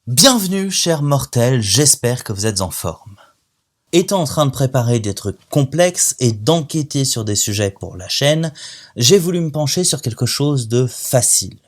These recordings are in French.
Bienvenue, chers mortels, j'espère que vous êtes en forme. Étant en train de préparer des trucs complexes et d'enquêter sur des sujets pour la chaîne, j'ai voulu me pencher sur quelque chose de facile.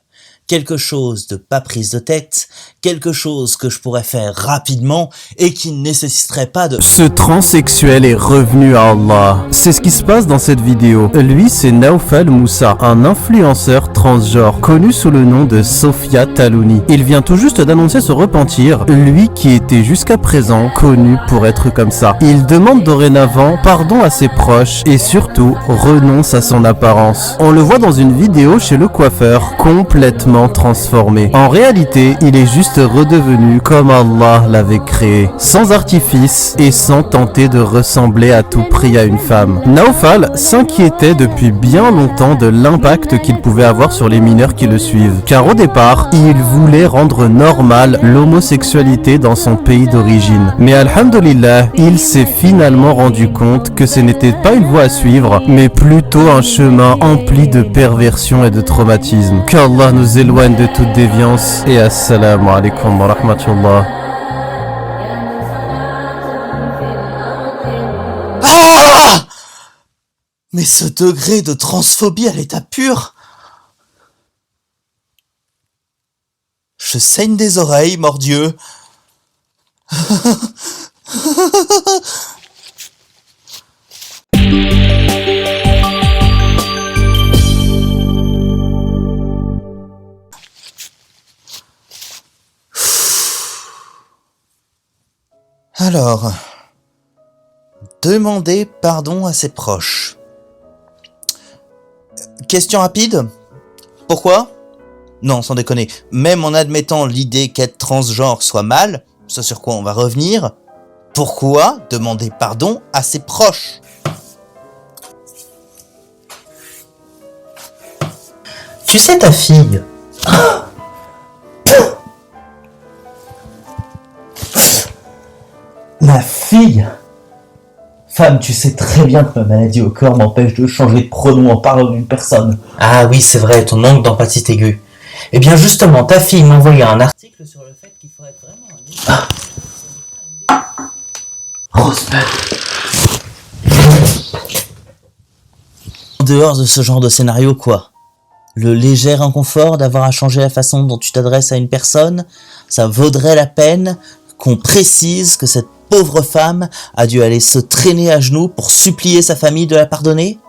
Quelque chose de pas prise de tête, quelque chose que je pourrais faire rapidement et qui ne nécessiterait pas de... Ce transsexuel est revenu à Allah. C'est ce qui se passe dans cette vidéo. Lui, c'est Naoufal Moussa, un influenceur transgenre connu sous le nom de Sofia Talouni. Il vient tout juste d'annoncer se repentir, lui qui était jusqu'à présent connu pour être comme ça. Il demande dorénavant pardon à ses proches et surtout renonce à son apparence. On le voit dans une vidéo chez le coiffeur, complètement transformé. En réalité, il est juste redevenu comme Allah l'avait créé, sans artifice et sans tenter de ressembler à tout prix à une femme. Naoufal s'inquiétait depuis bien longtemps de l'impact qu'il pouvait avoir sur les mineurs qui le suivent, car au départ, il voulait rendre normale l'homosexualité dans son pays d'origine. Mais alhamdulillah, il s'est finalement rendu compte que ce n'était pas une voie à suivre, mais plutôt un chemin empli de perversion et de traumatisme. Qu'Allah nous éloigne de toute déviance et assalamu alaikum wa rahmatullah. Ah! Mais ce degré de transphobie à l'état pur... Je saigne des oreilles, mordieu. Alors, demander pardon à ses proches. Question rapide. Pourquoi ? Non, sans déconner. Même en admettant l'idée qu'être transgenre soit mal, ce sur quoi on va revenir, pourquoi demander pardon à ses proches ? Tu sais, ta fille... Ma fille! Femme, tu sais très bien que ma maladie au corps m'empêche de changer de pronom en parlant d'une personne. Ah oui, c'est vrai, ton manque d'empathie aiguë. Eh bien justement, ta fille m'a envoyé un article sur le fait qu'il faudrait vraiment... Rosebud. En dehors de ce genre de scénario, quoi? Le léger inconfort d'avoir à changer la façon dont tu t'adresses à une personne, ça vaudrait la peine qu'on précise que cette pauvre femme a dû aller se traîner à genoux pour supplier sa famille de la pardonner?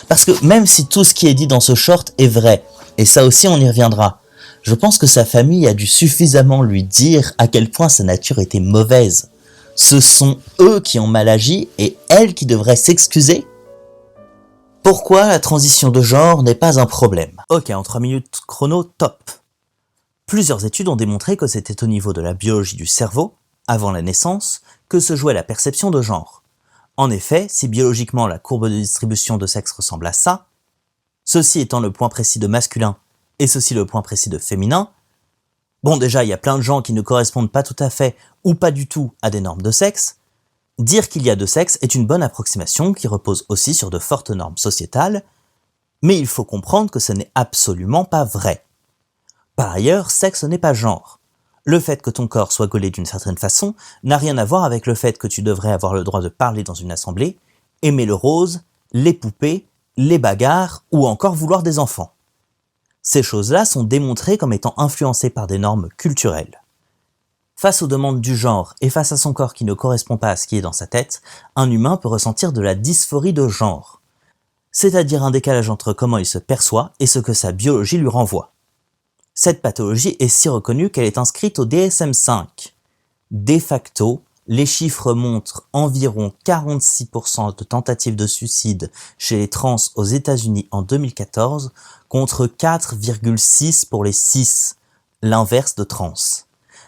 Parce que même si tout ce qui est dit dans ce short est vrai, et ça aussi on y reviendra, je pense que sa famille a dû suffisamment lui dire à quel point sa nature était mauvaise. Ce sont eux qui ont mal agi et elle qui devrait s'excuser? Pourquoi la transition de genre n'est pas un problème? Ok, en 3 minutes chrono, top. Plusieurs études ont démontré que c'était au niveau de la biologie du cerveau, avant la naissance, que se jouait la perception de genre. En effet, si biologiquement la courbe de distribution de sexe ressemble à ça, ceci étant le point précis de masculin et ceci le point précis de féminin, bon déjà il y a plein de gens qui ne correspondent pas tout à fait ou pas du tout à des normes de sexe, dire qu'il y a deux sexes est une bonne approximation qui repose aussi sur de fortes normes sociétales, mais il faut comprendre que ce n'est absolument pas vrai. Par ailleurs, sexe n'est pas genre. Le fait que ton corps soit gaulé d'une certaine façon n'a rien à voir avec le fait que tu devrais avoir le droit de parler dans une assemblée, aimer le rose, les poupées, les bagarres ou encore vouloir des enfants. Ces choses-là sont démontrées comme étant influencées par des normes culturelles. Face aux demandes du genre et face à son corps qui ne correspond pas à ce qui est dans sa tête, un humain peut ressentir de la dysphorie de genre, c'est-à-dire un décalage entre comment il se perçoit et ce que sa biologie lui renvoie. Cette pathologie est si reconnue qu'elle est inscrite au DSM-5. De facto, les chiffres montrent environ 46% de tentatives de suicide chez les trans aux États-Unis en 2014 contre 4,6 pour les cis, l'inverse de trans.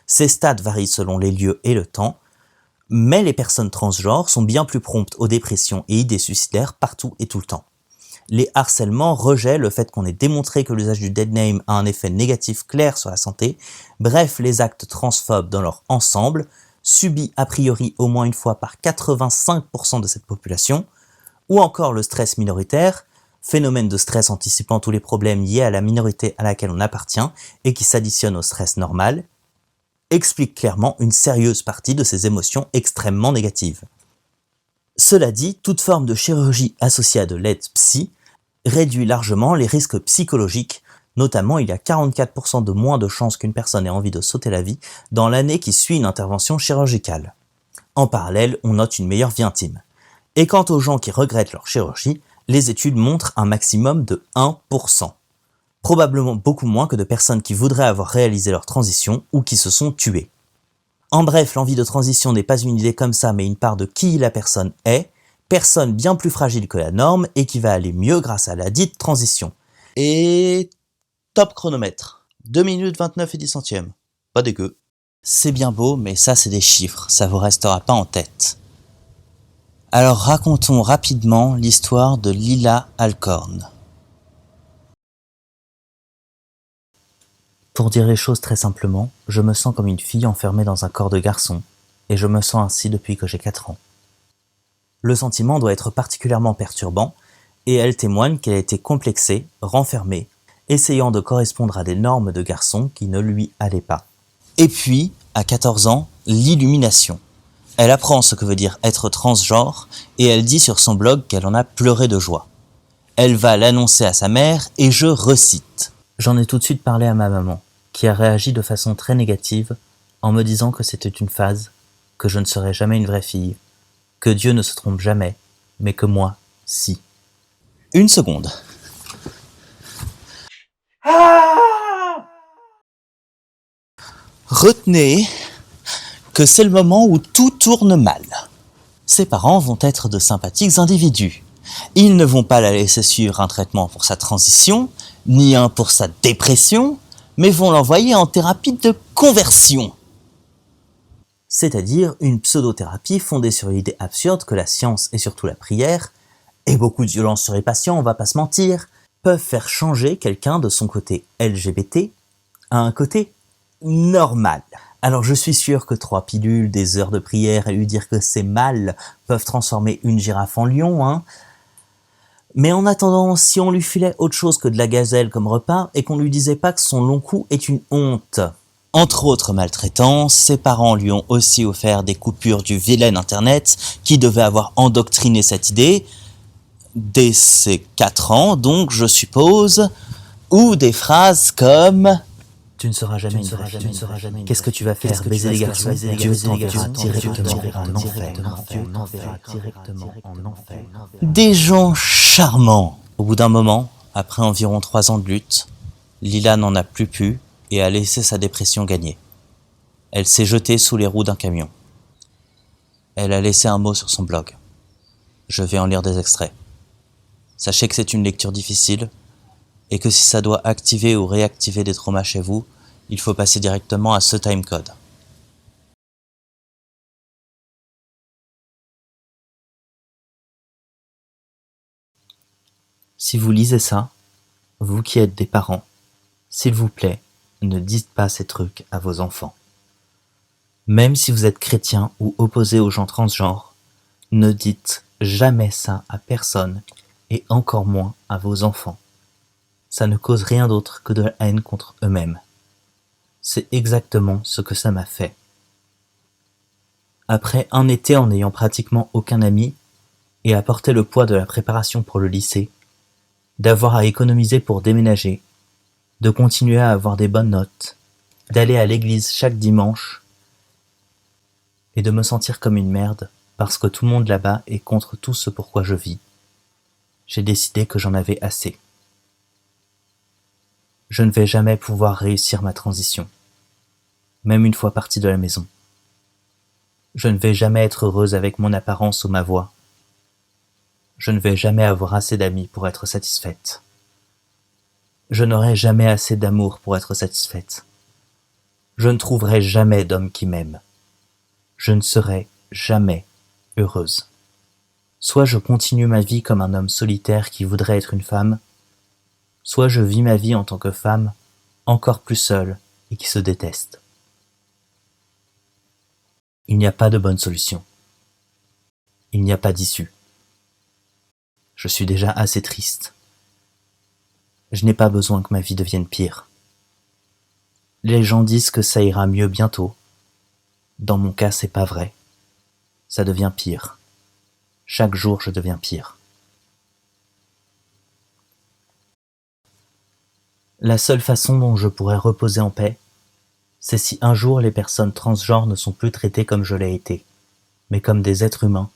Ces stats varient selon les lieux et le temps, mais les personnes transgenres sont bien plus promptes aux dépressions et idées suicidaires partout et tout le temps. Les harcèlements rejettent le fait qu'on ait démontré que l'usage du dead name a un effet négatif clair sur la santé, bref, les actes transphobes dans leur ensemble, subis a priori au moins une fois par 85% de cette population, ou encore le stress minoritaire, phénomène de stress anticipant tous les problèmes liés à la minorité à laquelle on appartient et qui s'additionne au stress normal, explique clairement une sérieuse partie de ces émotions extrêmement négatives. Cela dit, toute forme de chirurgie associée à de l'aide psy réduit largement les risques psychologiques, notamment il y a 44% de moins de chances qu'une personne ait envie de sauter la vie dans l'année qui suit une intervention chirurgicale. En parallèle, on note une meilleure vie intime. Et quant aux gens qui regrettent leur chirurgie, les études montrent un maximum de 1%. Probablement beaucoup moins que de personnes qui voudraient avoir réalisé leur transition ou qui se sont tuées. En bref, l'envie de transition n'est pas une idée comme ça, mais une part de qui la personne est, personne bien plus fragile que la norme et qui va aller mieux grâce à la dite transition. Et top chronomètre, 2 minutes 29 et 10 centièmes. Pas dégueu. C'est bien beau, mais ça c'est des chiffres, ça vous restera pas en tête. Alors racontons rapidement l'histoire de Lila Alcorn. Pour dire les choses très simplement, je me sens comme une fille enfermée dans un corps de garçon, et je me sens ainsi depuis que j'ai 4 ans. Le sentiment doit être particulièrement perturbant, et elle témoigne qu'elle a été complexée, renfermée, essayant de correspondre à des normes de garçon qui ne lui allaient pas. Et puis, à 14 ans, l'illumination. Elle apprend ce que veut dire être transgenre, et elle dit sur son blog qu'elle en a pleuré de joie. Elle va l'annoncer à sa mère, et je recite. J'en ai tout de suite parlé à ma maman, qui a réagi de façon très négative, en me disant que c'était une phase, que je ne serais jamais une vraie fille, que Dieu ne se trompe jamais, mais que moi, si. Une seconde. Retenez que c'est le moment où tout tourne mal. Ses parents vont être de sympathiques individus. Ils ne vont pas la laisser suivre un traitement pour sa transition, ni un pour sa dépression, mais vont l'envoyer en thérapie de conversion. C'est-à-dire une pseudothérapie fondée sur l'idée absurde que la science et surtout la prière, et beaucoup de violence sur les patients, on va pas se mentir, peuvent faire changer quelqu'un de son côté LGBT à un côté normal. Alors je suis sûr que 3 pilules, des heures de prière et lui dire que c'est mal peuvent transformer une girafe en lion, hein. Mais en attendant, si on lui filait autre chose que de la gazelle comme repas et qu'on lui disait pas que son long cou est une honte. Entre autres maltraitances, ses parents lui ont aussi offert des coupures du vilain internet qui devait avoir endoctriné cette idée dès ses 4 ans, donc je suppose, ou des phrases comme « Tu ne seras jamais une vraie fille. Qu'est-ce que tu vas faire? Baiser les garçons? Dieu t'enverra directement en enfer. » Des gens charmants. Au bout d'un moment, après environ 3 ans de lutte, Lila n'en a plus pu et a laissé sa dépression gagner. Elle s'est jetée sous les roues d'un camion. Elle a laissé un mot sur son blog. Je vais en lire des extraits. Sachez que c'est une lecture difficile et que si ça doit activer ou réactiver des traumas chez vous, il faut passer directement à ce timecode. Si vous lisez ça, vous qui êtes des parents, s'il vous plaît, ne dites pas ces trucs à vos enfants. Même si vous êtes chrétien ou opposé aux gens transgenres, ne dites jamais ça à personne et encore moins à vos enfants. Ça ne cause rien d'autre que de la haine contre eux-mêmes. C'est exactement ce que ça m'a fait. Après un été en n'ayant pratiquement aucun ami et à porter le poids de la préparation pour le lycée, d'avoir à économiser pour déménager, de continuer à avoir des bonnes notes, d'aller à l'église chaque dimanche et de me sentir comme une merde parce que tout le monde là-bas est contre tout ce pourquoi je vis. J'ai décidé que j'en avais assez. Je ne vais jamais pouvoir réussir ma transition, même une fois partie de la maison. Je ne vais jamais être heureuse avec mon apparence ou ma voix. Je ne vais jamais avoir assez d'amis pour être satisfaite. Je n'aurai jamais assez d'amour pour être satisfaite. Je ne trouverai jamais d'homme qui m'aime. Je ne serai jamais heureuse. Soit je continue ma vie comme un homme solitaire qui voudrait être une femme, soit je vis ma vie en tant que femme, encore plus seule et qui se déteste. Il n'y a pas de bonne solution. Il n'y a pas d'issue. Je suis déjà assez triste. Je n'ai pas besoin que ma vie devienne pire. Les gens disent que ça ira mieux bientôt. Dans mon cas, c'est pas vrai. Ça devient pire. Chaque jour, je deviens pire. La seule façon dont je pourrais reposer en paix, c'est si un jour les personnes transgenres ne sont plus traitées comme je l'ai été, mais comme des êtres humains,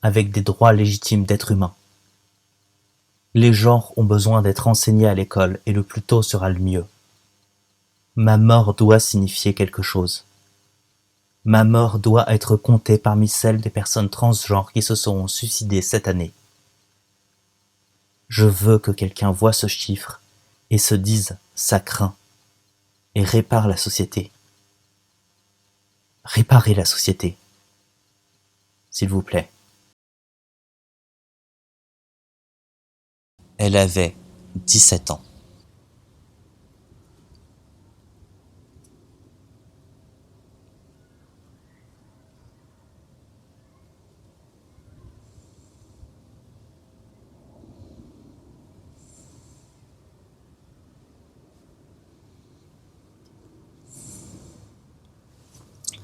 avec des droits légitimes d'êtres humains. Les genres ont besoin d'être enseignés à l'école, et le plus tôt sera le mieux. Ma mort doit signifier quelque chose. Ma mort doit être comptée parmi celles des personnes transgenres qui se seront suicidées cette année. Je veux que quelqu'un voie ce chiffre et se dise « ça craint » et répare la société. Réparez la société, s'il vous plaît. Elle avait 17 ans.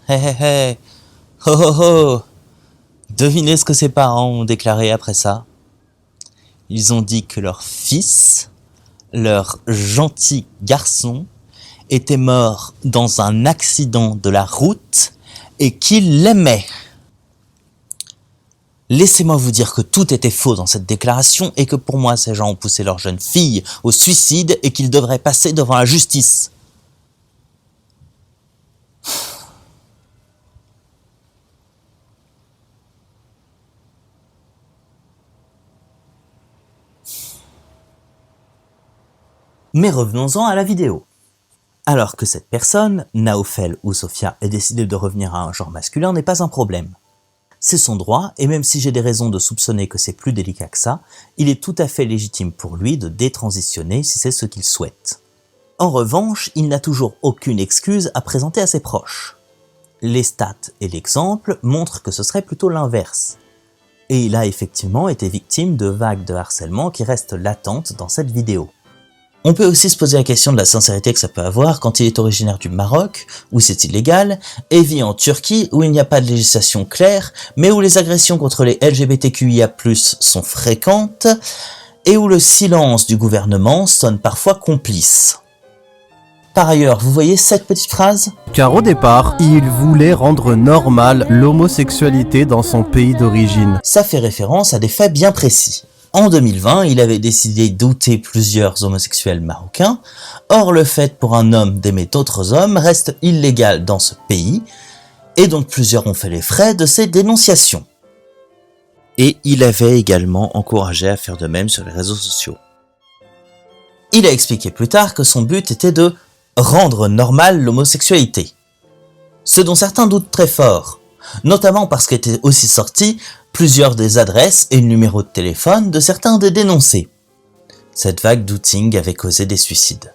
Hé hé hé, ho ho ho. Devinez ce que ses parents ont déclaré après ça. Ils ont dit que leur fils, leur gentil garçon, était mort dans un accident de la route et qu'il l'aimait. Laissez-moi vous dire que tout était faux dans cette déclaration et que pour moi ces gens ont poussé leur jeune fille au suicide et qu'ils devraient passer devant la justice. Mais revenons-en à la vidéo. Alors que cette personne, Naoufel ou Sophia, ait décidé de revenir à un genre masculin n'est pas un problème. C'est son droit, et même si j'ai des raisons de soupçonner que c'est plus délicat que ça, il est tout à fait légitime pour lui de détransitionner si c'est ce qu'il souhaite. En revanche, il n'a toujours aucune excuse à présenter à ses proches. Les stats et l'exemple montrent que ce serait plutôt l'inverse. Et il a effectivement été victime de vagues de harcèlement qui restent latentes dans cette vidéo. On peut aussi se poser la question de la sincérité que ça peut avoir quand il est originaire du Maroc, où c'est illégal, et vit en Turquie, où il n'y a pas de législation claire, mais où les agressions contre les LGBTQIA+, sont fréquentes, et où le silence du gouvernement sonne parfois complice. Par ailleurs, vous voyez cette petite phrase ? Car au départ, il voulait rendre normale l'homosexualité dans son pays d'origine. Ça fait référence à des faits bien précis. En 2020, il avait décidé d'outer plusieurs homosexuels marocains. Or, le fait pour un homme d'aimer d'autres hommes reste illégal dans ce pays, et donc plusieurs ont fait les frais de ces dénonciations. Et il avait également encouragé à faire de même sur les réseaux sociaux. Il a expliqué plus tard que son but était de rendre normale l'homosexualité. Ce dont certains doutent très fort, notamment parce qu'étaient aussi sortis plusieurs des adresses et numéros de téléphone de certains des dénoncés. Cette vague d'outing avait causé des suicides.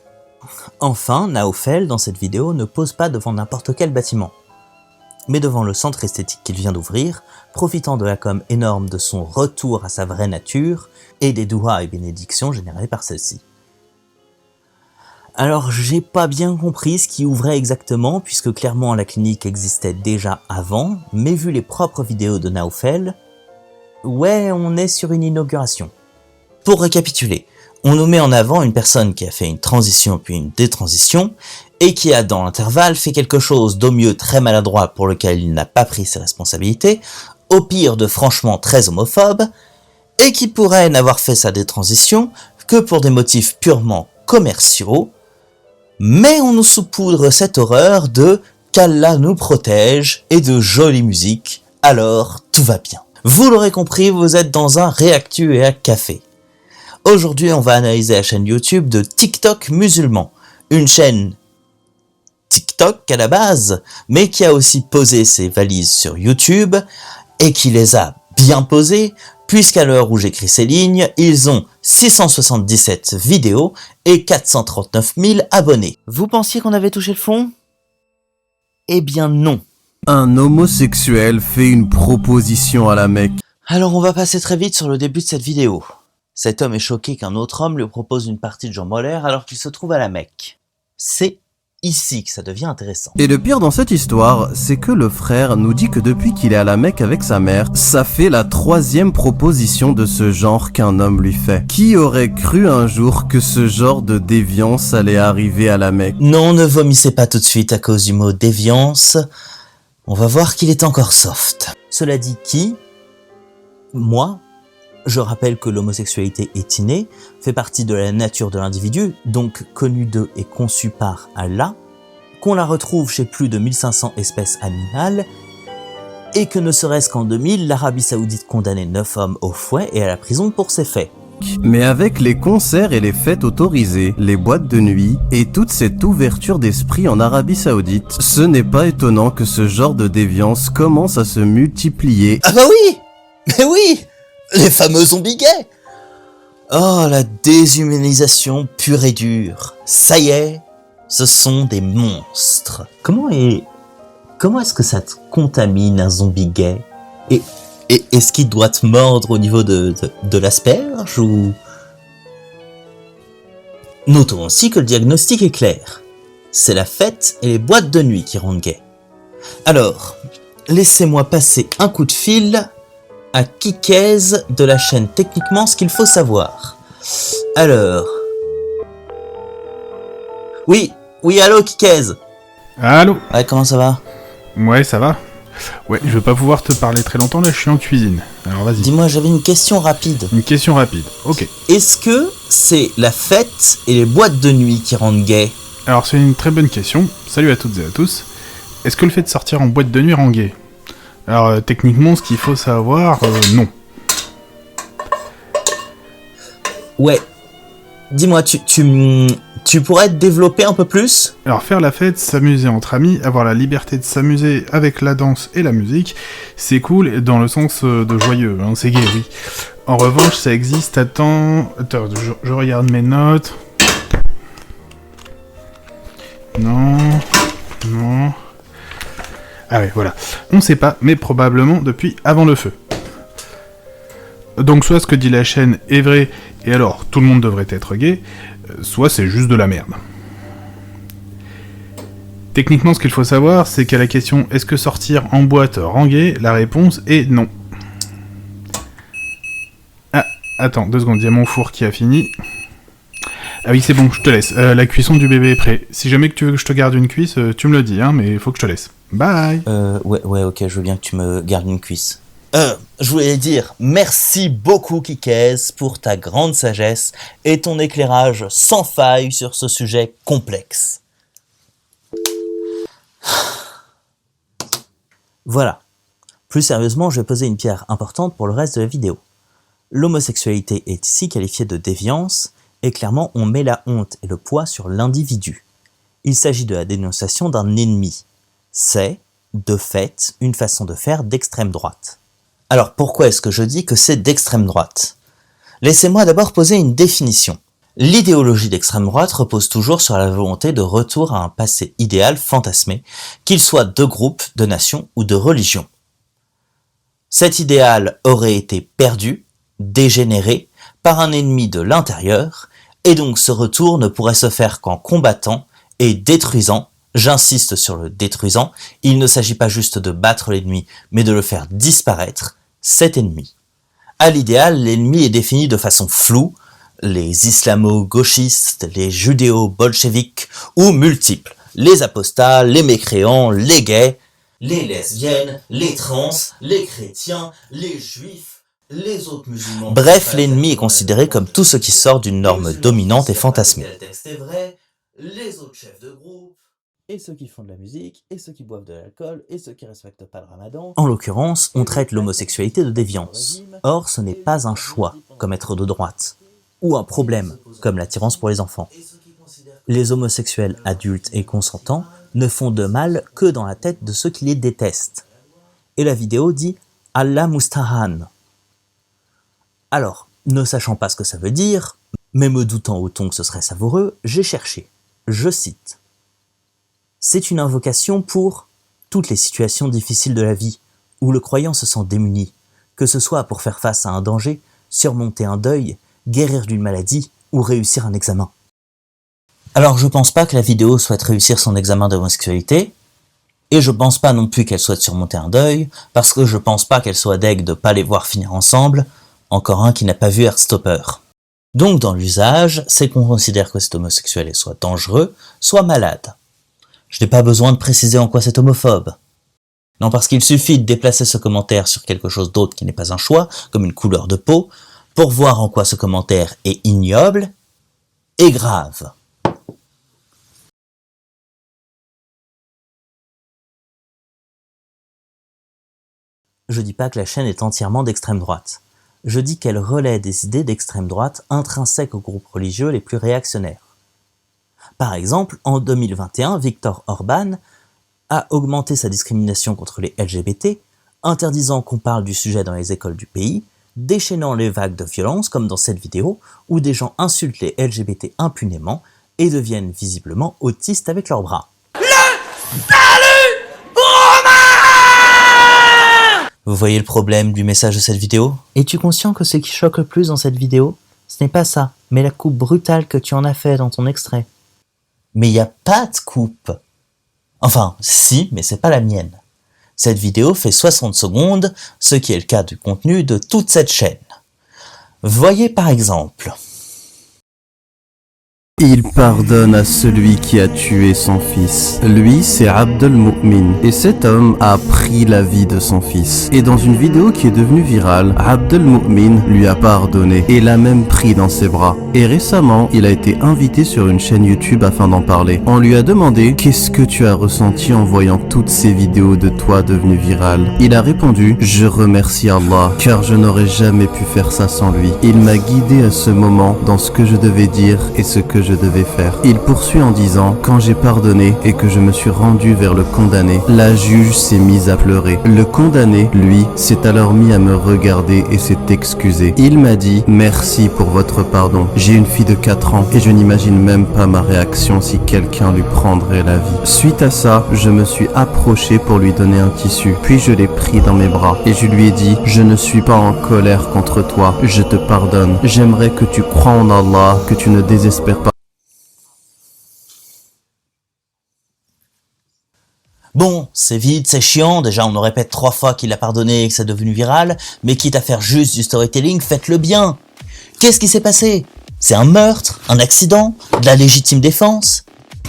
Enfin, Naoufel, dans cette vidéo, ne pose pas devant n'importe quel bâtiment, mais devant le centre esthétique qu'il vient d'ouvrir, profitant de la com énorme de son retour à sa vraie nature et des douas et bénédictions générées par celle-ci. Alors j'ai pas bien compris ce qui ouvrait exactement, puisque clairement la clinique existait déjà avant, mais vu les propres vidéos de Naoufel, ouais, on est sur une inauguration. Pour récapituler, on nous met en avant une personne qui a fait une transition puis une détransition, et qui a dans l'intervalle fait quelque chose d'au mieux très maladroit pour lequel il n'a pas pris ses responsabilités, au pire de franchement très homophobe, et qui pourrait n'avoir fait sa détransition que pour des motifs purement commerciaux, mais on nous saupoudre cette horreur de « qu'Allah nous protège » et de jolie musique, alors tout va bien. Vous l'aurez compris, vous êtes dans un Réactu et un café. Aujourd'hui, on va analyser la chaîne YouTube de TikTok musulman, une chaîne TikTok à la base, mais qui a aussi posé ses valises sur YouTube et qui les a bien posées, puisqu'à l'heure où j'écris ces lignes, ils ont 677 vidéos et 439 000 abonnés. Vous pensiez qu'on avait touché le fond ? Eh bien non. Un homosexuel fait une proposition à la Mecque. Alors on va passer très vite sur le début de cette vidéo. Cet homme est choqué qu'un autre homme lui propose une partie de jambes en l'air alors qu'il se trouve à la Mecque. C'est ici que ça devient intéressant. Et le pire dans cette histoire, c'est que le frère nous dit que depuis qu'il est à la Mecque avec sa mère, ça fait la 3e proposition de ce genre qu'un homme lui fait. Qui aurait cru un jour que ce genre de déviance allait arriver à la Mecque? Non, ne vomissez pas tout de suite à cause du mot déviance. On va voir qu'il est encore soft. Cela dit, moi, je rappelle que l'homosexualité est innée, fait partie de la nature de l'individu, donc connue de et conçue par Allah, qu'on la retrouve chez plus de 1500 espèces animales, et que ne serait-ce qu'en 2000, l'Arabie Saoudite condamnait 9 hommes au fouet et à la prison pour ces faits. Mais avec les concerts et les fêtes autorisées, les boîtes de nuit et toute cette ouverture d'esprit en Arabie Saoudite, ce n'est pas étonnant que ce genre de déviance commence à se multiplier. Ah bah oui! Mais oui! Les fameux zombies gays! Oh, la déshumanisation pure et dure. Ça y est, ce sont des monstres. Comment est-ce que ça te contamine un zombie gay? Et est-ce qu'il doit te mordre au niveau de l'asperge ou... Notons aussi que le diagnostic est clair. C'est la fête et les boîtes de nuit qui rendent gays. Alors, laissez-moi passer un coup de fil à Kikez de la chaîne Techniquement ce qu'il faut savoir. Alors... Oui, allô Kikez. Allô? Ouais, comment ça va? Ouais, ça va? Ouais, je vais pas pouvoir te parler très longtemps, là je suis en cuisine. Alors vas-y. Dis-moi, j'avais une question rapide. Une question rapide, ok. Est-ce que c'est la fête et les boîtes de nuit qui rendent gay? Alors c'est une très bonne question. Salut à toutes et à tous. Est-ce que le fait de sortir en boîte de nuit rend gay? Alors techniquement, ce qu'il faut savoir, non. Ouais. Dis-moi, tu pourrais te développer un peu plus? Alors faire la fête, s'amuser entre amis, avoir la liberté de s'amuser avec la danse et la musique, c'est cool dans le sens de joyeux, hein, c'est gay, oui. En revanche, ça existe, attends, je regarde mes notes. Non. Ah ouais, voilà. On sait pas, mais probablement depuis avant le feu. Donc soit ce que dit la chaîne est vrai, et alors tout le monde devrait être gay, soit c'est juste de la merde. Techniquement, ce qu'il faut savoir, c'est qu'à la question « Est-ce que sortir en boîte rend gay ?», la réponse est non. Ah, attends, 2 secondes, il y a mon four qui a fini. Ah oui, c'est bon, je te laisse. La cuisson du bébé est prête. Si jamais que tu veux que je te garde une cuisse, tu me le dis, hein, mais il faut que je te laisse. Bye. Ouais, ok, je veux bien que tu me gardes une cuisse. Je voulais dire merci beaucoup Kikez pour ta grande sagesse et ton éclairage sans faille sur ce sujet complexe. Voilà. Plus sérieusement, je vais poser une pierre importante pour le reste de la vidéo. L'homosexualité est ici qualifiée de déviance, et clairement on met la honte et le poids sur l'individu. Il s'agit de la dénonciation d'un ennemi. C'est, de fait, une façon de faire d'extrême droite. Alors pourquoi est-ce que je dis que c'est d'extrême droite? Laissez-moi d'abord poser une définition. L'idéologie d'extrême droite repose toujours sur la volonté de retour à un passé idéal fantasmé, qu'il soit de groupe, de nation ou de religion. Cet idéal aurait été perdu, dégénéré, par un ennemi de l'intérieur, et donc ce retour ne pourrait se faire qu'en combattant et détruisant, j'insiste sur le détruisant, il ne s'agit pas juste de battre l'ennemi, mais de le faire disparaître, cet ennemi. À l'idéal, l'ennemi est défini de façon floue, les islamo-gauchistes, les judéo-bolcheviques ou multiples, les apostats, les mécréants, les gays, les lesbiennes, les trans, les chrétiens, les juifs, les autres musulmans. Bref, l'ennemi est considéré comme tout ce qui sort d'une norme dominante et fantasmée. Les autres chefs de groupe, et ceux qui font de la musique, et ceux qui boivent de l'alcool, et ceux qui respectent pas le ramadan. En l'occurrence, on traite l'homosexualité de déviance. Or, ce n'est pas un choix, comme être de droite, ou un problème, comme l'attirance pour les enfants. Les homosexuels adultes et consentants ne font de mal que dans la tête de ceux qui les détestent. Et la vidéo dit « Allah Mustahan ». Alors, ne sachant pas ce que ça veut dire, mais me doutant au ton que ce serait savoureux, j'ai cherché. Je cite. C'est une invocation pour toutes les situations difficiles de la vie, où le croyant se sent démuni, que ce soit pour faire face à un danger, surmonter un deuil, guérir d'une maladie ou réussir un examen. Alors je pense pas que la vidéo souhaite réussir son examen d'homosexualité, et je pense pas non plus qu'elle souhaite surmonter un deuil, parce que je pense pas qu'elle soit deg de pas les voir finir ensemble, encore un qui n'a pas vu Heartstopper. Donc dans l'usage, c'est qu'on considère que cet homosexuel est soit dangereux, soit malade. Je n'ai pas besoin de préciser en quoi c'est homophobe. Non, parce qu'il suffit de déplacer ce commentaire sur quelque chose d'autre qui n'est pas un choix, comme une couleur de peau, pour voir en quoi ce commentaire est ignoble et grave. Je dis pas que la chaîne est entièrement d'extrême droite. Je dis qu'elle relaie des idées d'extrême droite intrinsèques aux groupes religieux les plus réactionnaires. Par exemple, en 2021, Viktor Orban a augmenté sa discrimination contre les LGBT, interdisant qu'on parle du sujet dans les écoles du pays, déchaînant les vagues de violence comme dans cette vidéo où des gens insultent les LGBT impunément et deviennent visiblement autistes avec leurs bras. Vous voyez le problème du message de cette vidéo? Es-tu conscient que ce qui choque le plus dans cette vidéo, ce n'est pas ça, mais la coupe brutale que tu en as fait dans ton extrait? Mais il n'y a pas de coupe. Enfin, si, mais c'est pas la mienne. Cette vidéo fait 60 secondes, ce qui est le cas du contenu de toute cette chaîne. Voyez par exemple. Il pardonne à celui qui a tué son fils. Lui, c'est Abdel Mu'min. Et cet homme a pris la vie de son fils. Et dans une vidéo qui est devenue virale, Abdel Mu'min lui a pardonné et l'a même pris dans ses bras. Et récemment, il a été invité sur une chaîne YouTube afin d'en parler. On lui a demandé « Qu'est-ce que tu as ressenti en voyant toutes ces vidéos de toi devenues virales ?» Il a répondu « Je remercie Allah, car je n'aurais jamais pu faire ça sans lui. Il m'a guidé à ce moment dans ce que je devais dire et ce que je devais faire. » Il poursuit en disant « Quand j'ai pardonné et que je me suis rendu vers le condamné, la juge s'est mise à pleurer. Le condamné, lui, s'est alors mis à me regarder et s'est excusé. Il m'a dit « Merci pour votre pardon. J'ai une fille de 4 ans et je n'imagine même pas ma réaction si quelqu'un lui prendrait la vie. » Suite à ça, je me suis approché pour lui donner un tissu, puis je l'ai pris dans mes bras et je lui ai dit « Je ne suis pas en colère contre toi, je te pardonne. J'aimerais que tu crois en Allah, que tu ne désespères pas. » Bon, c'est vide, c'est chiant, déjà on nous répète 3 fois qu'il a pardonné et que c'est devenu viral, mais quitte à faire juste du storytelling, faites-le bien. Qu'est-ce qui s'est passé? C'est un meurtre? Un accident? De la légitime défense?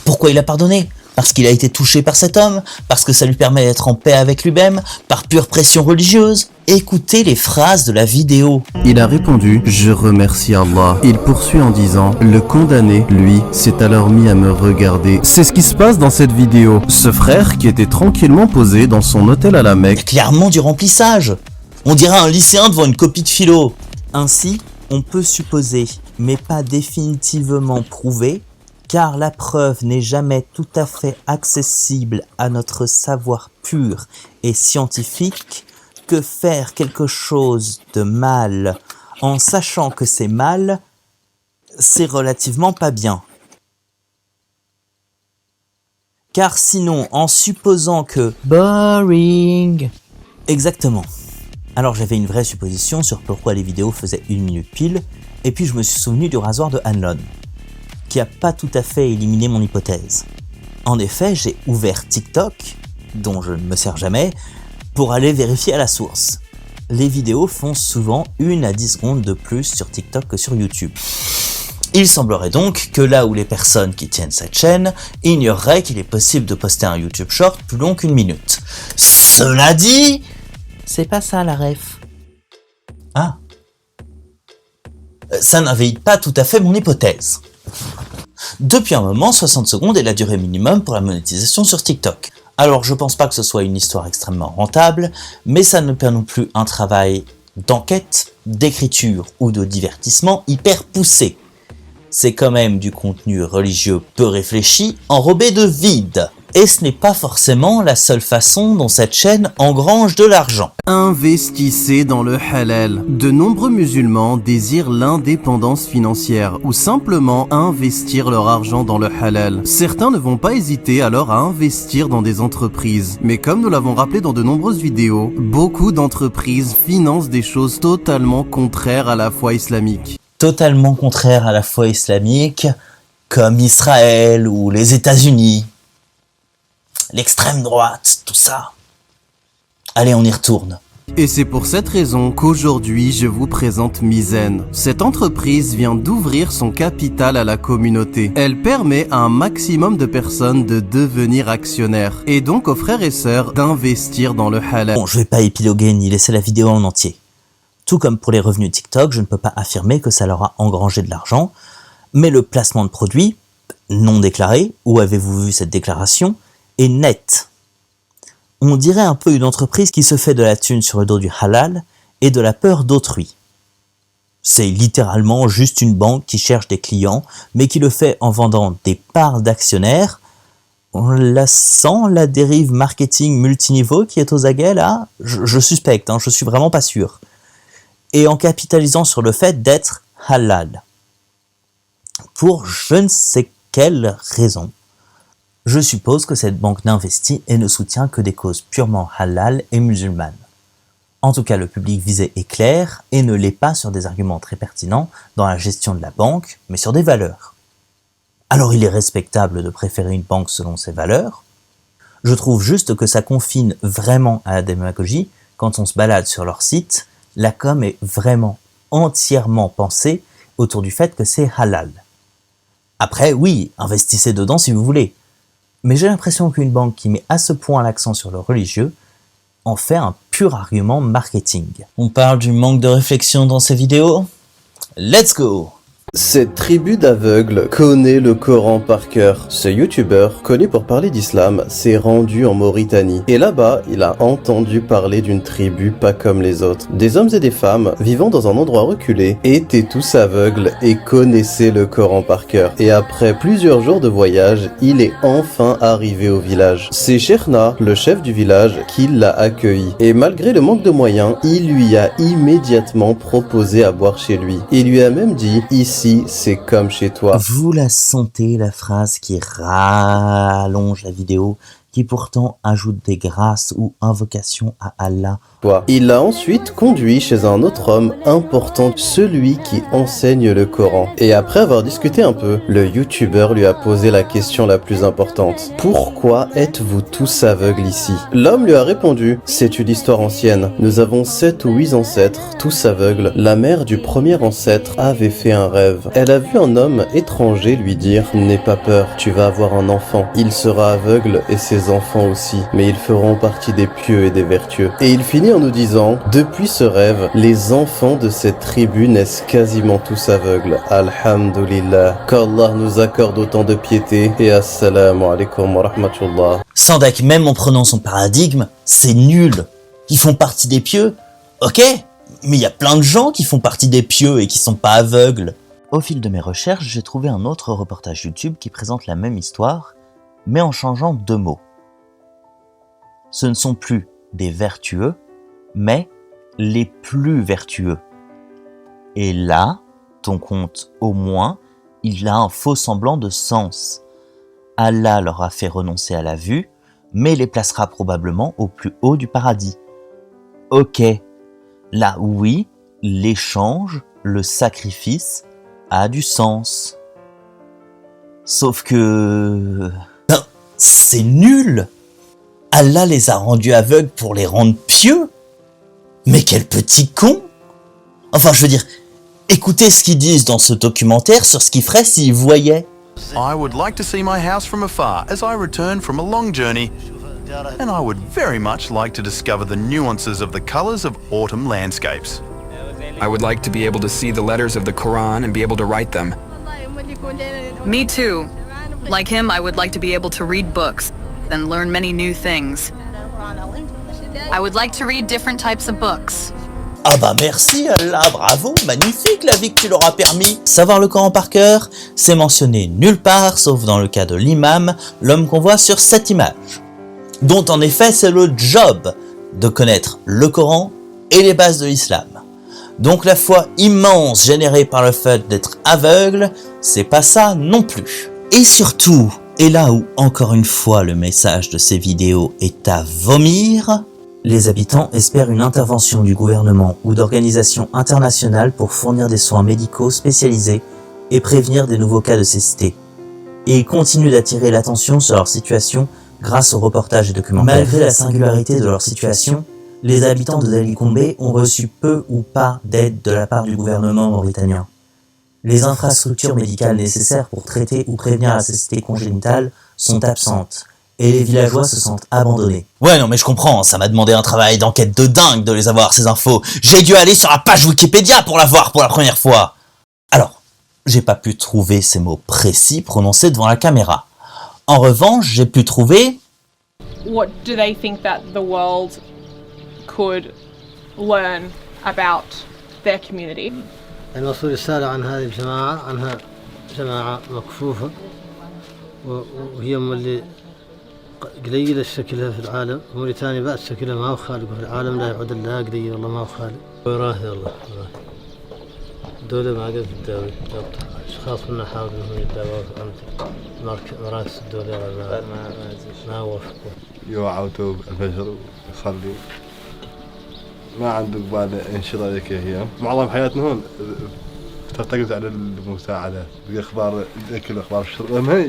Pourquoi il a pardonné? Parce qu'il a été touché par cet homme? Parce que ça lui permet d'être en paix avec lui-même? Par pure pression religieuse? Écoutez les phrases de la vidéo. Il a répondu « Je remercie Allah ». Il poursuit en disant « Le condamné, lui, s'est alors mis à me regarder. » C'est ce qui se passe dans cette vidéo. Ce frère qui était tranquillement posé dans son hôtel à la Mecque. Clairement du remplissage. On dirait un lycéen devant une copie de philo. Ainsi, on peut supposer, mais pas définitivement prouver, car la preuve n'est jamais tout à fait accessible à notre savoir pur et scientifique, que faire quelque chose de mal en sachant que c'est mal, c'est relativement pas bien. Car sinon, en supposant que... Boring. Exactement. Alors j'avais une vraie supposition sur pourquoi les vidéos faisaient 1 minute pile, et puis je me suis souvenu du rasoir de Hanlon, qui a pas tout à fait éliminé mon hypothèse. En effet, j'ai ouvert TikTok, dont je ne me sers jamais, pour aller vérifier à la source. Les vidéos font souvent 1 à 10 secondes de plus sur TikTok que sur YouTube. Il semblerait donc que là où les personnes qui tiennent cette chaîne ignoreraient qu'il est possible de poster un YouTube Short plus long qu'1 minute. Cela dit... C'est pas ça la ref. Ah. Ça n'invalide pas tout à fait mon hypothèse. Depuis un moment, 60 secondes est la durée minimum pour la monétisation sur TikTok. Alors je pense pas que ce soit une histoire extrêmement rentable, mais ça ne permet non plus un travail d'enquête, d'écriture ou de divertissement hyper poussé. C'est quand même du contenu religieux peu réfléchi, enrobé de vide. Et ce n'est pas forcément la seule façon dont cette chaîne engrange de l'argent. Investissez dans le halal. De nombreux musulmans désirent l'indépendance financière ou simplement investir leur argent dans le halal. Certains ne vont pas hésiter alors à investir dans des entreprises. Mais comme nous l'avons rappelé dans de nombreuses vidéos, beaucoup d'entreprises financent des choses totalement contraires à la foi islamique. Totalement contraire à la foi islamique, comme Israël ou les États-Unis, l'extrême droite, tout ça. Allez, on y retourne. Et c'est pour cette raison qu'aujourd'hui je vous présente Mizen. Cette entreprise vient d'ouvrir son capital à la communauté. Elle permet à un maximum de personnes de devenir actionnaires et donc aux frères et sœurs d'investir dans le halal. Bon, je vais pas épiloguer ni laisser la vidéo en entier. Tout comme pour les revenus TikTok, je ne peux pas affirmer que ça leur a engrangé de l'argent, mais le placement de produits non déclaré, où avez-vous vu cette déclaration, est net. On dirait un peu une entreprise qui se fait de la thune sur le dos du halal et de la peur d'autrui. C'est littéralement juste une banque qui cherche des clients, mais qui le fait en vendant des parts d'actionnaires. On la sent, la dérive marketing multiniveau qui est aux aguets là ? Je suspecte, je suis vraiment pas sûr. Et en capitalisant sur le fait d'être halal. Pour je ne sais quelle raison. Je suppose que cette banque n'investit et ne soutient que des causes purement halal et musulmanes. En tout cas, le public visé est clair et ne l'est pas sur des arguments très pertinents dans la gestion de la banque, mais sur des valeurs. Alors il est respectable de préférer une banque selon ses valeurs. Je trouve juste que ça confine vraiment à la démagogie. Quand on se balade sur leur site, la com est vraiment entièrement pensée autour du fait que c'est halal. Après, oui, investissez dedans si vous voulez. Mais j'ai l'impression qu'une banque qui met à ce point l'accent sur le religieux en fait un pur argument marketing. On parle du manque de réflexion dans ces vidéos ? Let's go! Cette tribu d'aveugles connaît le Coran par cœur. Ce youtubeur, connu pour parler d'islam, s'est rendu en Mauritanie. Et là-bas, il a entendu parler d'une tribu pas comme les autres. Des hommes et des femmes, vivant dans un endroit reculé, étaient tous aveugles et connaissaient le Coran par cœur. Et après plusieurs jours de voyage, il est enfin arrivé au village. C'est Cheikhna, le chef du village, qui l'a accueilli. Et malgré le manque de moyens, il lui a immédiatement proposé à boire chez lui. Il lui a même dit « Ici, c'est comme chez toi. » Vous la sentez, la phrase qui rallonge la vidéo, qui pourtant ajoute des grâces ou invocations à Allah. Il l'a ensuite conduit chez un autre homme important, celui qui enseigne le Coran. Et après avoir discuté un peu, le youtubeur lui a posé la question la plus importante. « Pourquoi êtes-vous tous aveugles ici ?» L'homme lui a répondu « C'est une histoire ancienne. Nous avons 7 ou 8 ancêtres, tous aveugles. La mère du premier ancêtre avait fait un rêve. Elle a vu un homme étranger lui dire « N'aie pas peur, tu vas avoir un enfant. Il sera aveugle et ses enfants aussi, mais ils feront partie des pieux et des vertueux. » Et il finit en nous disant « Depuis ce rêve, les enfants de cette tribu naissent quasiment tous aveugles. Alhamdulillah. Qu'Allah nous accorde autant de piété et assalamu alaikum wa rahmatullah. » Sandak, même en prenant son paradigme, c'est nul. Ils font partie des pieux, ok, mais il y a plein de gens qui font partie des pieux et qui sont pas aveugles. Au fil de mes recherches, j'ai trouvé un autre reportage YouTube qui présente la même histoire, mais en changeant 2 mots. Ce ne sont plus des vertueux, mais les plus vertueux. Et là, ton compte, au moins, il a un faux semblant de sens. Allah leur a fait renoncer à la vue, mais les placera probablement au plus haut du paradis. Ok, là oui, l'échange, le sacrifice a du sens. Sauf que... c'est nul! Allah les a rendus aveugles pour les rendre pieux? Mais quel petit con! Enfin, je veux dire, écoutez ce qu'ils disent dans ce documentaire sur ce qu'ils feraient s'ils voyaient. I would like to see my house from afar as I return from a long journey, and I would very much like to discover the nuances of the colors of autumn landscapes. I would like to be able to see the letters of the Quran and be able to write them. Me too. Like him, I would like to be able to read books and learn many new things. I would like to read different types of books. Ah bah merci Allah, bravo, magnifique la vie que tu leur as permis. Savoir le Coran par cœur, c'est mentionné nulle part, sauf dans le cas de l'imam, l'homme qu'on voit sur cette image. Dont en effet c'est le job de connaître le Coran et les bases de l'islam. Donc la foi immense générée par le fait d'être aveugle, c'est pas ça non plus. Et surtout, et là où encore une fois le message de ces vidéos est à vomir, les habitants espèrent une intervention du gouvernement ou d'organisations internationales pour fournir des soins médicaux spécialisés et prévenir des nouveaux cas de cécité. et continuent d'attirer l'attention sur leur situation grâce aux reportages et documentaires. Malgré la singularité de leur situation, les habitants de Dali Kombe ont reçu peu ou pas d'aide de la part du gouvernement mauritanien. Les infrastructures médicales nécessaires pour traiter ou prévenir la cécité congénitale sont absentes, et les villageois se sentent abandonnés. Ouais, non mais je comprends, ça m'a demandé un travail d'enquête de dingue de les avoir ces infos. J'ai dû aller sur la page Wikipédia pour la voir pour la première fois. Alors, j'ai pas pu trouver ces mots précis prononcés devant la caméra. En revanche, j'ai pu trouver... What do they think that the world could learn about their community? الوصول رسالة عن هذه الجماعة أنها جماعة مكفوفة وهي اللي قليلة شكلها في العالم. موريتانيا بعد شكلها ما هو خالق في العالم لا يعود لها قليل والله ما هو خالق. وراه والله دولة ما قد تداوي أشخاص منا حاولوا إنهم يتداووا عند مراكز الدولة ما وافقوا. يوعوا الفجر ويصلي ما عندك بعد انشطة ذيك هي معظم حياتنا هون ترتكز على المساعدة بأخبار ذيك الأخبار الشرطة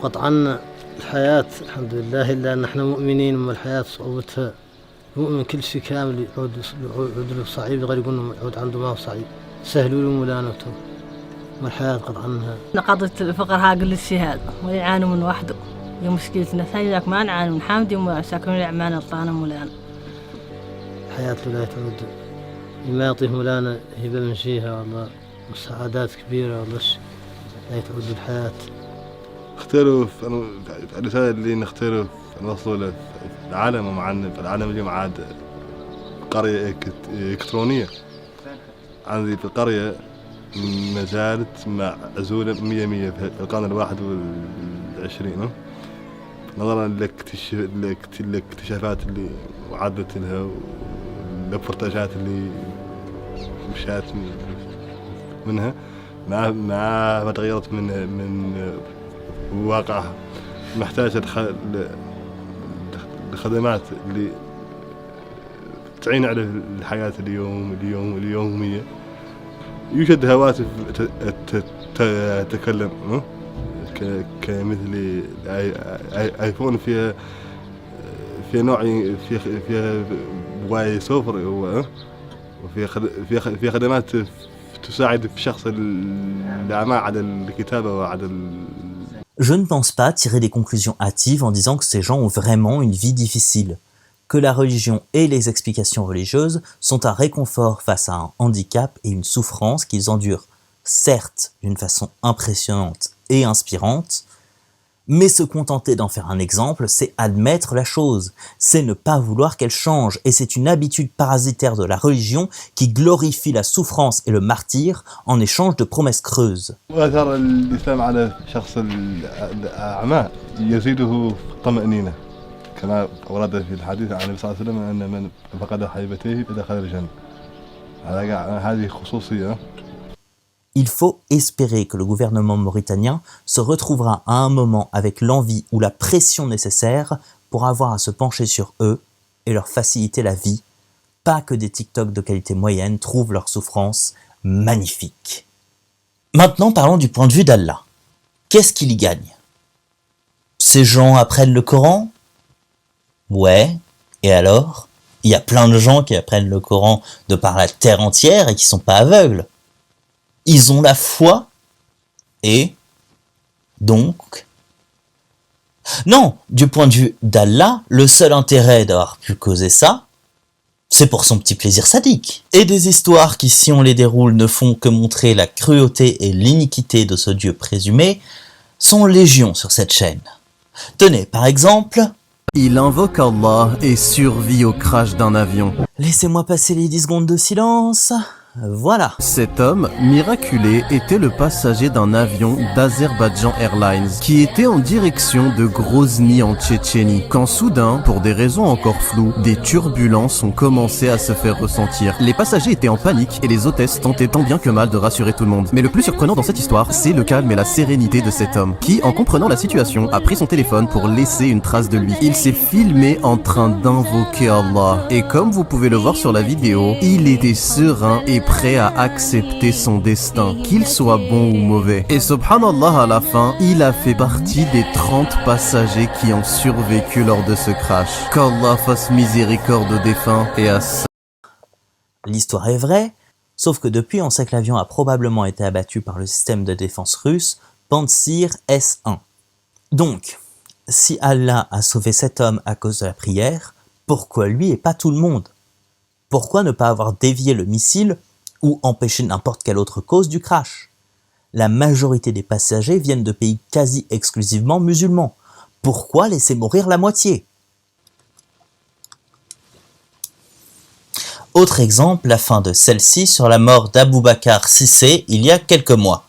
قطعا الحياة الحمد لله إلا أن احنا مؤمنين أما الحياة صعوبتها مؤمن كل شيء كامل يعود له صعيب غير يقول يعود عنده ما هو صعيب سهلوا له ملانته أما الحياة قطعا قضية الفقر ها كل شيء هذا ويعانوا من وحده هي مشكلتنا ثاني ذاك ما نعاني من حامدي وساكنين الأعمال الطانة مولانا حياة لا تعود ما يعطيه مولانا هبة من جهة والله مساعدات كبيرة والله لا تعود الحياة. اختاروا الرسالة اللي نختاروا نوصلوا للعالم ومع العالم اليوم عاد قرية إلكترونية. عندي في القرية ما زالت معزولة 100% في القرن 21 نظرا للاكتشافات اللي وعدت لها والبرتاجات اللي مشات منها مع ما تغيرت من واقعها محتاجة لخدمات اللي تعين على الحياة اليومية. يوجد هواتف تتكلم كمثل ايفون فيها نوع فيها بواي صفر وفيها خدمات تساعد في الشخص الأعمى على الكتابة وعلى Je ne pense pas tirer des conclusions hâtives en disant que ces gens ont vraiment une vie difficile, que la religion et les explications religieuses sont un réconfort face à un handicap et une souffrance qu'ils endurent, certes d'une façon impressionnante et inspirante, mais se contenter d'en faire un exemple, c'est admettre la chose, c'est ne pas vouloir qu'elle change, et c'est une habitude parasitaire de la religion qui glorifie la souffrance et le martyre en échange de promesses creuses. وأثر الإسلام على شخص الأعمى يزيده طمأنينة كما ورد في الحديث عن النبي صلى الله عليه وسلم أن من فقد حبيبتيه دخل الجنة. هذه خصوصية. Il faut espérer que le gouvernement mauritanien se retrouvera à un moment avec l'envie ou la pression nécessaire pour avoir à se pencher sur eux et leur faciliter la vie, pas que des TikTok de qualité moyenne trouvent leur souffrance magnifique. Maintenant parlons du point de vue d'Allah. Qu'est-ce qu'il y gagne? Ces gens apprennent le Coran? Ouais, et alors? Il y a plein de gens qui apprennent le Coran de par la terre entière et qui sont pas aveugles. Ils ont la foi, et donc... Non, du point de vue d'Allah, le seul intérêt d'avoir pu causer ça, c'est pour son petit plaisir sadique. Et des histoires qui, si on les déroule, ne font que montrer la cruauté et l'iniquité de ce Dieu présumé, sont légion sur cette chaîne. Tenez, par exemple... Il invoque Allah et survit au crash d'un avion. Laissez-moi passer les 10 secondes de silence... Voilà. Cet homme, miraculé, était le passager d'un avion d'Azerbaïdjan Airlines qui était en direction de Grozny en Tchétchénie. Quand soudain, pour des raisons encore floues, des turbulences ont commencé à se faire ressentir. Les passagers étaient en panique et les hôtesses tentaient tant bien que mal de rassurer tout le monde. Mais le plus surprenant dans cette histoire, c'est le calme et la sérénité de cet homme qui, en comprenant la situation, a pris son téléphone pour laisser une trace de lui. Il s'est filmé en train d'invoquer Allah. Et comme vous pouvez le voir sur la vidéo, il était serein et est prêt à accepter son destin, qu'il soit bon ou mauvais. Et subhanallah, à la fin, il a fait partie des 30 passagers qui ont survécu lors de ce crash. Qu'Allah fasse miséricorde aux défunts et à... L'histoire est vraie, sauf que depuis on sait que l'avion a probablement été abattu par le système de défense russe Pantsir S-1. Donc, si Allah a sauvé cet homme à cause de la prière, pourquoi lui et pas tout le monde? Pourquoi ne pas avoir dévié le missile ou empêché n'importe quelle autre cause du crash? La majorité des passagers viennent de pays quasi exclusivement musulmans. Pourquoi laisser mourir la moitié? Autre exemple, la fin de celle-ci sur la mort d'Abou Bakr Cissé il y a quelques mois.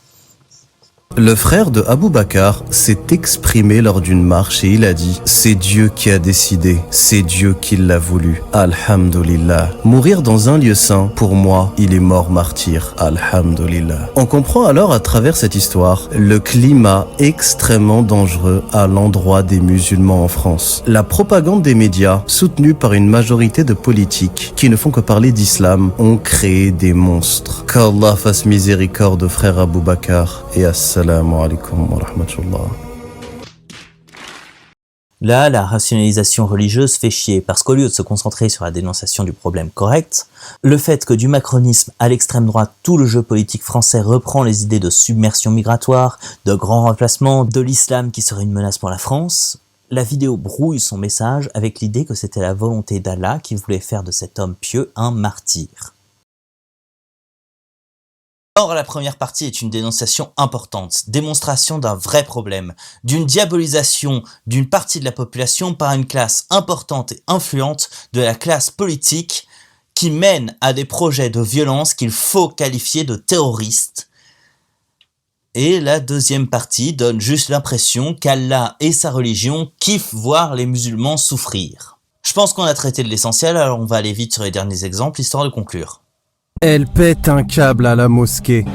Le frère de Abou Bakr s'est exprimé lors d'une marche et il a dit « C'est Dieu qui a décidé, c'est Dieu qui l'a voulu. Alhamdulillah. Mourir dans un lieu saint, pour moi, il est mort martyr. Alhamdulillah. » On comprend alors à travers cette histoire le climat extrêmement dangereux à l'endroit des musulmans en France. La propagande des médias, soutenue par une majorité de politiques qui ne font que parler d'islam, ont créé des monstres. Qu'Allah fasse miséricorde au frère Abou Bakr et à Assalamu alaikum wa rahmatullah. Là, la rationalisation religieuse fait chier, parce qu'au lieu de se concentrer sur la dénonciation du problème correct, le fait que du macronisme à l'extrême droite, tout le jeu politique français reprend les idées de submersion migratoire, de grand remplacement, de l'islam qui serait une menace pour la France, la vidéo brouille son message avec l'idée que c'était la volonté d'Allah qui voulait faire de cet homme pieux un martyr. Or, la première partie est une dénonciation importante, démonstration d'un vrai problème, d'une diabolisation d'une partie de la population par une classe importante et influente de la classe politique qui mène à des projets de violence qu'il faut qualifier de terroristes. Et la deuxième partie donne juste l'impression qu'Allah et sa religion kiffent voir les musulmans souffrir. Je pense qu'on a traité de l'essentiel, alors on va aller vite sur les derniers exemples, histoire de conclure. Elle pète un câble à la mosquée.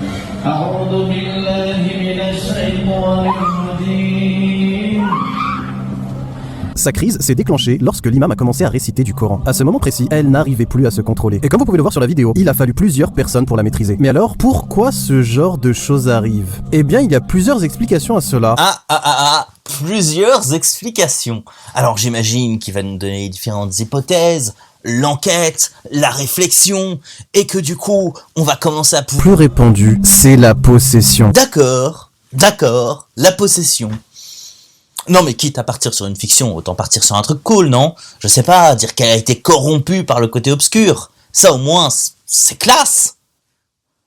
Sa crise s'est déclenchée lorsque l'imam a commencé à réciter du Coran. À ce moment précis, elle n'arrivait plus à se contrôler. Et comme vous pouvez le voir sur la vidéo, il a fallu plusieurs personnes pour la maîtriser. Mais alors, pourquoi ce genre de choses arrive? Eh bien, il y a plusieurs explications à cela. Plusieurs explications. Alors j'imagine qu'il va nous donner différentes hypothèses, l'enquête, la réflexion, et que du coup, on va commencer à... Plus répandu, c'est la possession. D'accord, la possession. Non mais quitte à partir sur une fiction, autant partir sur un truc cool, non? Je sais pas, dire qu'elle a été corrompue par le côté obscur. Ça au moins, c'est classe.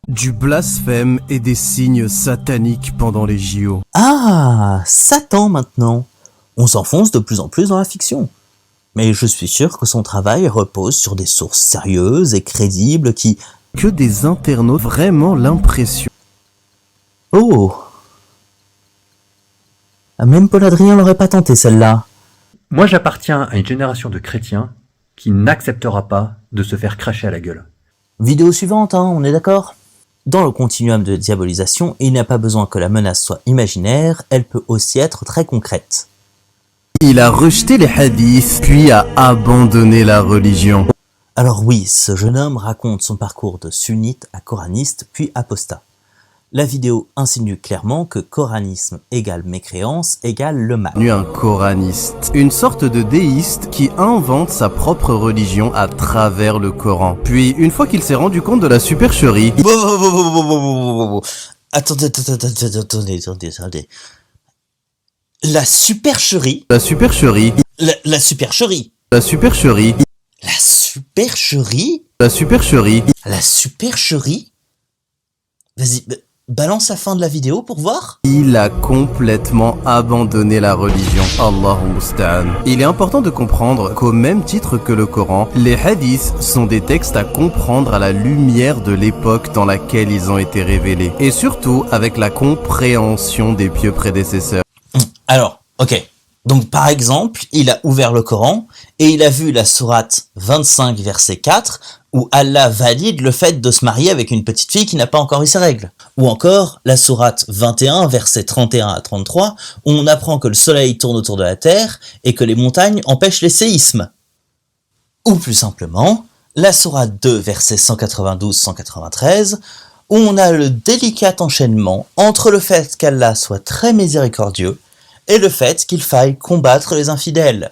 Du blasphème et des signes sataniques pendant les JO. Ah, Satan maintenant. On s'enfonce de plus en plus dans la fiction. Mais je suis sûr que son travail repose sur des sources sérieuses et crédibles qui... Que des internautes vraiment l'impression. Oh. Même Paul Adrien l'aurait pas tenté celle-là. Moi j'appartiens à une génération de chrétiens qui n'acceptera pas de se faire cracher à la gueule. Vidéo suivante, hein, on est d'accord? Dans le continuum de diabolisation, il n'y a pas besoin que la menace soit imaginaire, elle peut aussi être très concrète. Il a rejeté les hadiths, puis a abandonné la religion. Alors oui, ce jeune homme raconte son parcours de sunnite à coraniste, puis apostat. La vidéo insinue clairement que coranisme égale mécréance égale le mal. Un coraniste, une sorte de déiste qui invente sa propre religion à travers le Coran. Puis, une fois qu'il s'est rendu compte de la supercherie... Attendez. La supercherie. La supercherie. La supercherie. La supercherie. La supercherie. La supercherie. La supercherie. Vas-y, balance la fin de la vidéo pour voir. Il a complètement abandonné la religion. Allahu musta'an. Il est important de comprendre qu'au même titre que le Coran, les hadiths sont des textes à comprendre à la lumière de l'époque dans laquelle ils ont été révélés. Et surtout avec la compréhension des pieux prédécesseurs. Alors, ok. Donc par exemple, il a ouvert le Coran et il a vu la sourate 25 verset 4 où Allah valide le fait de se marier avec une petite fille qui n'a pas encore eu ses règles. Ou encore la sourate 21 verset 31 à 33 où on apprend que le soleil tourne autour de la terre et que les montagnes empêchent les séismes. Ou plus simplement, la sourate 2, versets 192-193, où on a le délicat enchaînement entre le fait qu'Allah soit très miséricordieux et le fait qu'il faille combattre les infidèles.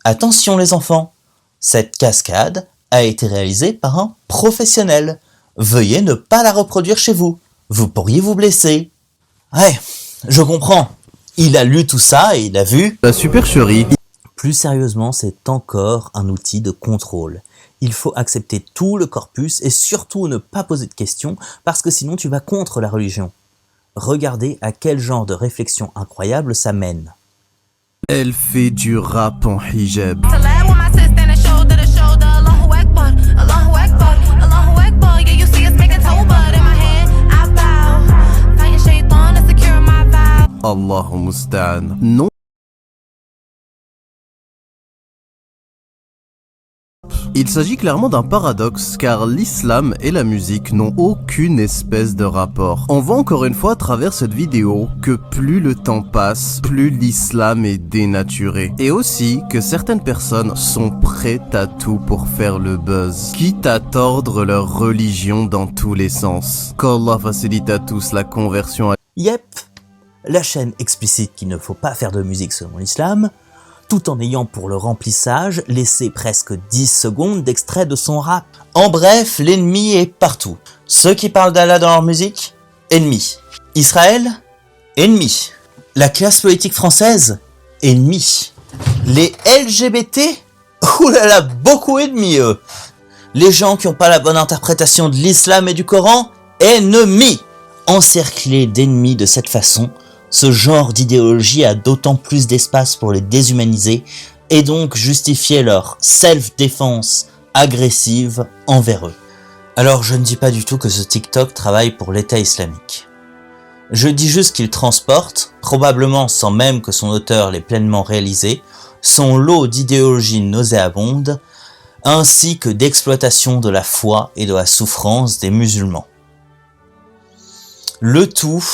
Attention les enfants, cette cascade a été réalisée par un professionnel. Veuillez ne pas la reproduire chez vous, vous pourriez vous blesser. Ouais, je comprends. Il a lu tout ça et il a vu... La supercherie. Plus sérieusement, c'est encore un outil de contrôle. Il faut accepter tout le corpus et surtout ne pas poser de questions parce que sinon tu vas contre la religion. Regardez à quel genre de réflexion incroyable ça mène. Elle fait du rap en hijab. Allahu musta'an. Non. Il s'agit clairement d'un paradoxe car l'islam et la musique n'ont aucune espèce de rapport. On voit encore une fois à travers cette vidéo que plus le temps passe, plus l'islam est dénaturé. Et aussi que certaines personnes sont prêtes à tout pour faire le buzz, quitte à tordre leur religion dans tous les sens. Qu'Allah facilite à tous la conversion à... Yep, la chaîne explicite qu'il ne faut pas faire de musique selon l'islam, tout en ayant pour le remplissage laissé presque 10 secondes d'extrait de son rap. En bref, l'ennemi est partout. Ceux qui parlent d'Allah dans leur musique, ennemi. Israël, ennemi. La classe politique française, ennemi. Les LGBT, oulala, beaucoup ennemis eux. Les gens qui n'ont pas la bonne interprétation de l'islam et du Coran, ennemis. Encerclés d'ennemis de cette façon, ce genre d'idéologie a d'autant plus d'espace pour les déshumaniser et donc justifier leur self-défense agressive envers eux. Alors je ne dis pas du tout que ce TikTok travaille pour l'État islamique. Je dis juste qu'il transporte, probablement sans même que son auteur l'ait pleinement réalisé, son lot d'idéologies nauséabondes, ainsi que d'exploitation de la foi et de la souffrance des musulmans. Le tout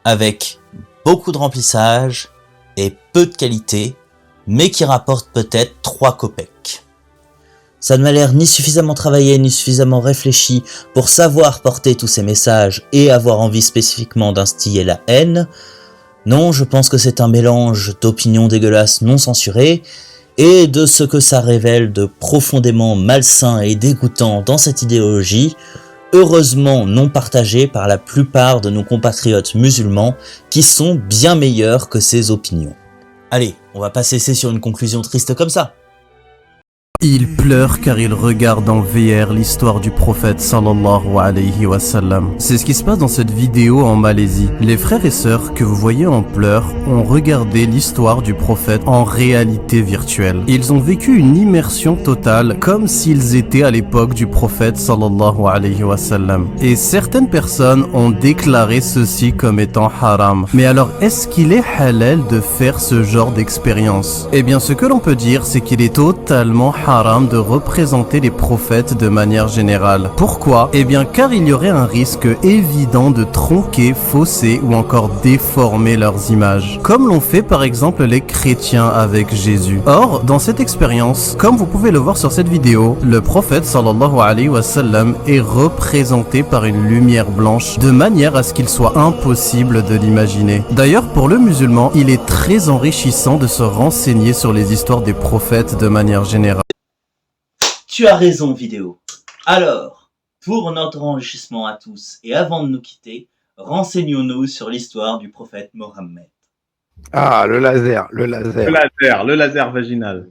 avec beaucoup de remplissage et peu de qualité, mais qui rapporte peut-être 3 copecs. Ça ne m'a l'air ni suffisamment travaillé, ni suffisamment réfléchi pour savoir porter tous ces messages et avoir envie spécifiquement d'instiller la haine. Non, je pense que c'est un mélange d'opinions dégueulasses non censurées et de ce que ça révèle de profondément malsain et dégoûtant dans cette idéologie, heureusement non partagée par la plupart de nos compatriotes musulmans qui sont bien meilleurs que ces opinions. Allez, on va pas cesser sur une conclusion triste comme ça. Il pleure car il regarde en VR l'histoire du prophète sallallahu alayhi wa sallam. C'est ce qui se passe dans cette vidéo en Malaisie. Les frères et sœurs que vous voyez en pleurs ont regardé l'histoire du prophète en réalité virtuelle. Ils ont vécu une immersion totale comme s'ils étaient à l'époque du prophète sallallahu alayhi wa sallam. Et certaines personnes ont déclaré ceci comme étant haram. Mais alors est-ce qu'il est halal de faire ce genre d'expérience? Eh bien ce que l'on peut dire c'est qu'il est totalement haram de représenter les prophètes de manière générale. Pourquoi? Eh bien car il y aurait un risque évident de tronquer, fausser ou encore déformer leurs images, comme l'ont fait par exemple les chrétiens avec Jésus. Or, dans cette expérience, comme vous pouvez le voir sur cette vidéo, le prophète sallallahu alayhi wa sallam est représenté par une lumière blanche, de manière à ce qu'il soit impossible de l'imaginer. D'ailleurs, pour le musulman, il est très enrichissant de se renseigner sur les histoires des prophètes de manière générale. Tu as raison, vidéo. Alors, pour notre enrichissement à tous et avant de nous quitter, renseignons-nous sur l'histoire du prophète Mohammed. Ah, le laser. Le laser vaginal.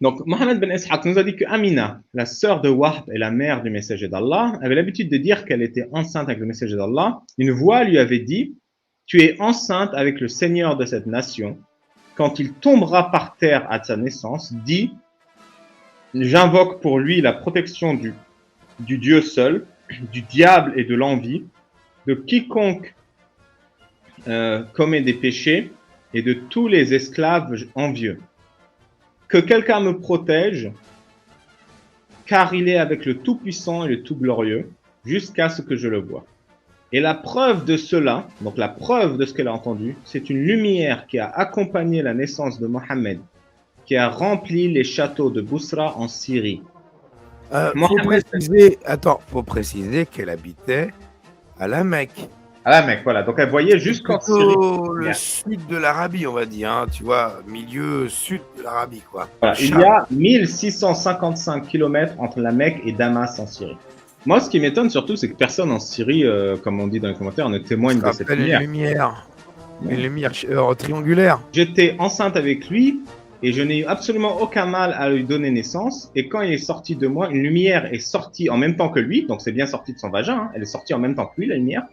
Donc, Mohammed ben Ishaq nous a dit que Amina, la sœur de Wahb et la mère du messager d'Allah, avait l'habitude de dire qu'elle était enceinte avec le messager d'Allah. Une voix lui avait dit « Tu es enceinte avec le Seigneur de cette nation. Quand il tombera par terre à sa naissance, dis « J'invoque pour lui la protection du Dieu seul, du diable et de l'envie, de quiconque commet des péchés et de tous les esclaves envieux. Que quelqu'un me protège, car il est avec le Tout-Puissant et le Tout-Glorieux, jusqu'à ce que je le voie. » Et la preuve de cela, donc la preuve de ce qu'elle a entendu, c'est une lumière qui a accompagné la naissance de Mohammed, qui a rempli les châteaux de Bousra en Syrie. Faut préciser qu'elle habitait à la Mecque. À la Mecque, voilà. Donc elle voyait jusqu'en Syrie. Le sud de l'Arabie, on va dire, hein, tu vois, milieu sud de l'Arabie, quoi. Voilà, il y a 1655 km entre la Mecque et Damas en Syrie. Moi, ce qui m'étonne surtout, c'est que personne en Syrie, comme on dit dans les commentaires, ne témoigne de cette lumière. Une lumière triangulaire. J'étais enceinte avec lui et je n'ai eu absolument aucun mal à lui donner naissance. Et quand il est sorti de moi, une lumière est sortie en même temps que lui, donc c'est bien sorti de son vagin, hein. Elle est sortie en même temps que lui, la lumière.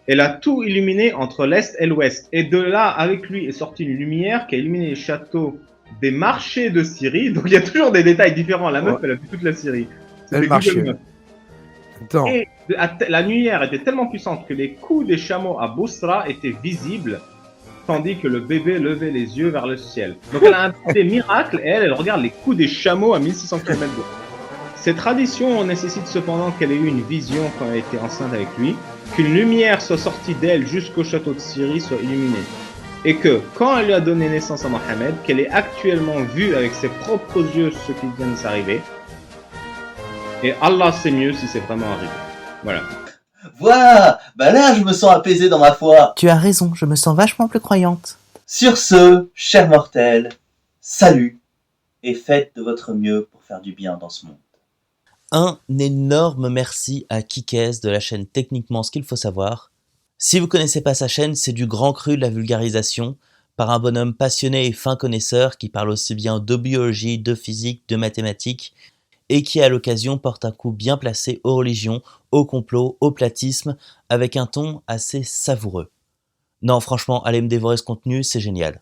Elle a tout illuminé entre l'Est et l'Ouest. Et de là, avec lui, est sortie une lumière qui a illuminé les châteaux des marchés de Syrie. Donc il y a toujours des détails différents. La meuf, elle a vu toute la Syrie. Le marché. Et la lumière était tellement puissante que les coups des chameaux à Bousra étaient visibles, tandis que le bébé levait les yeux vers le ciel. Donc elle a un des miracles et elle regarde les coups des chameaux à 1600 km de haut. Cette tradition nécessite cependant qu'elle ait eu une vision quand elle était enceinte avec lui, qu'une lumière soit sortie d'elle jusqu'au château de Syrie soit illuminée. Et que, quand elle lui a donné naissance à Mohammed, qu'elle ait actuellement vu avec ses propres yeux ce qui vient de s'arriver. Et Allah sait mieux si c'est vraiment arrivé. Voilà. Voilà, bah là je me sens apaisé dans ma foi. Tu as raison, je me sens vachement plus croyante. Sur ce, chers mortels, salut et faites de votre mieux pour faire du bien dans ce monde. Un énorme merci à Kikez de la chaîne Techniquement ce qu'il faut savoir. Si vous connaissez pas sa chaîne, c'est du grand cru de la vulgarisation par un bonhomme passionné et fin connaisseur qui parle aussi bien de biologie, de physique, de mathématiques et qui à l'occasion porte un coup bien placé aux religions, au complot, au platisme avec un ton assez savoureux. Non franchement, allez me dévorer ce contenu, c'est génial.